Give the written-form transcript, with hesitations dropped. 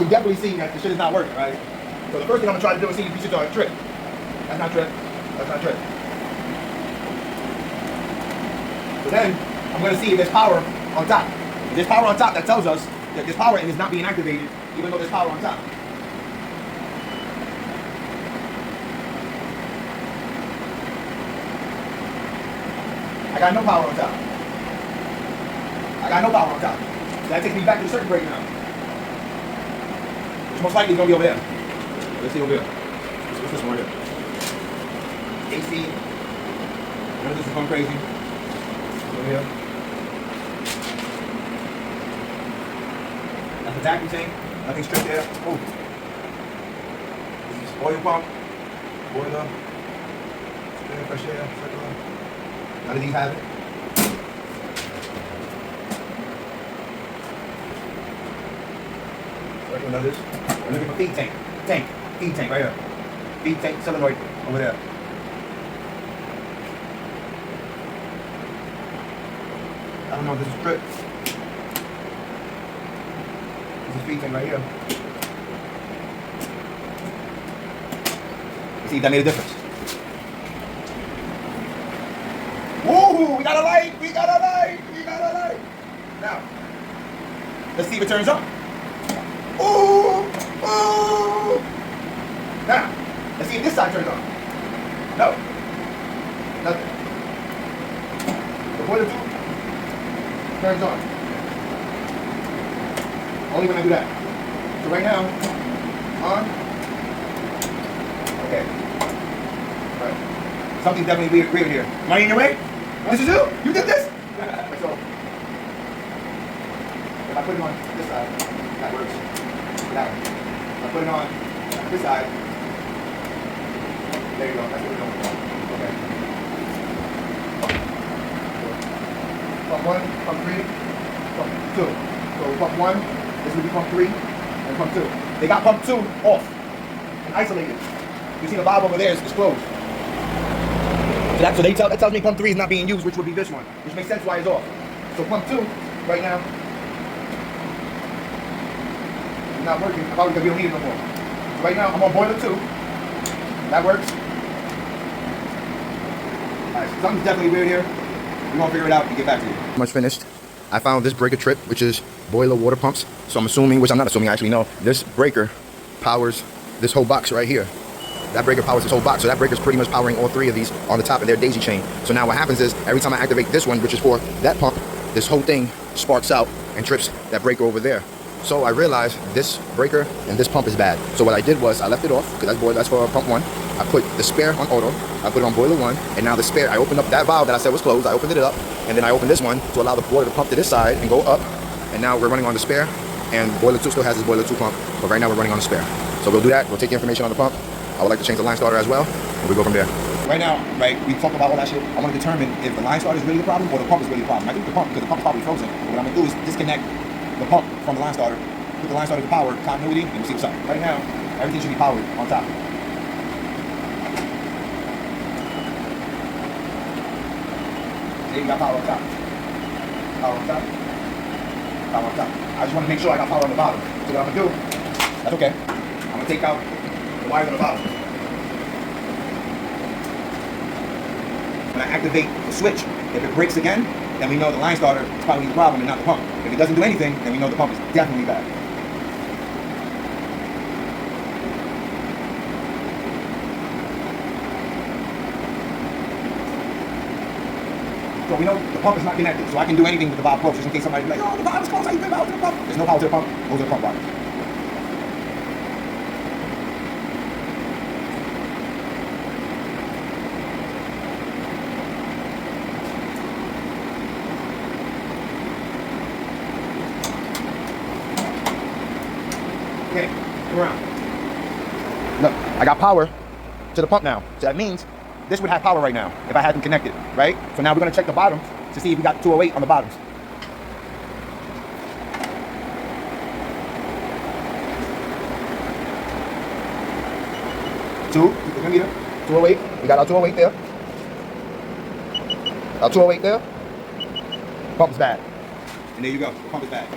definitely see that the shit is not working, right? So the first thing I'm gonna try to do is see if these shits are a trip. That's not trip. That's not trip. So then I'm gonna see if there's power on top. If there's power on top, that tells us that there's power and it's not being activated, even though there's power on top. I got no power on top. I got no power on top. That takes me back to the circuit breaker now. Which most likely is gonna be over there. Let's see over here. What's this one right here? AC. None of this is going crazy. Over here. That's the vacuum tank. Nothing stripped there. Oh. This is oil pump. Boiler. Spinning fresh air. Circular. None of these have it. None of this. We're looking for feed tank. Feed tank right here. Feed tank solenoid over there. I don't know if this is trip. This is feed tank right here. See if that made a difference. Woo! We got a light! We got a light! We got a light! Now, let's see if it turns on. Ooh! Ooh! Now, let's see if this side turns on. No. Nothing. The boiler tube turns on. Only when I do that. So right now, on. Okay. Right. Something's definitely weird here. Am I in your way? This is you? You did this? So, if I put it on this side, that works. That one. If I put it on this side, there you go. That's what we're doing. Okay. Pump 1, pump 3, pump 2. So pump 1, this will be pump 3, and pump 2. They got pump 2 off and isolated. You see the valve over there is closed. So that tells me pump 3 is not being used, which would be this one, which makes sense why it's off. So pump 2 right now is not working, probably because we don't need it no more. So right now I'm on boiler 2. That works. Alright, so something's definitely weird here. We're gonna figure it out and get back to you. Much finished. I found this breaker trip, which is boiler water pumps. So I'm assuming, which I'm not assuming, I actually know, this breaker powers this whole box right here. That breaker powers this whole box, so that breaker is pretty much powering all 3 of these on the top, and they're daisy chain. So now what happens is, every time I activate this one, which is for that pump, this whole thing sparks out and trips that breaker over there. So I realized this breaker and this pump is bad. So what I did was, I left it off, because that's for pump 1. I put the spare on auto, I put it on boiler 1, and now the spare, I opened up that valve that I said was closed, I opened it up, and then I opened this one to allow the water to pump to this side and go up, and now we're running on the spare, and boiler 2 still has this boiler 2 pump, but right now we're running on the spare. So we'll do that, we'll take the information on the pump. I would like to change the line starter as well, and we go from there. Right now, right, we talked about all that shit. I want to determine if the line starter is really the problem or the pump is really the problem. I think the pump, because the pump is probably frozen. But what I'm going to do is disconnect the pump from the line starter, put the line starter to power, continuity, and we'll see what's up. Right now, everything should be powered on top. There you got power on top. Power on top. Power on top. I just want to make sure I got power on the bottom. So what I'm going to do, that's okay. I'm going to take out the wires on the bottom. When I activate the switch, if it breaks again, then we know the line starter is probably the problem and not the pump. If it doesn't do anything, then we know the pump is definitely bad. So we know the pump is not connected, so I can do anything with the valve closed, just in case somebody's like, oh, the valve is closed, how you put power to the pump? There's no power to the pump, those are the pump wires. Okay, come around. Look, I got power to the pump now. So that means this would have power right now if I had them connected, right? So now we're gonna check the bottoms to see if we got 208 on the bottoms. Keep the meter, 208. We got our 208 there. Our 208 there. Pump is bad. And there you go, the pump is bad.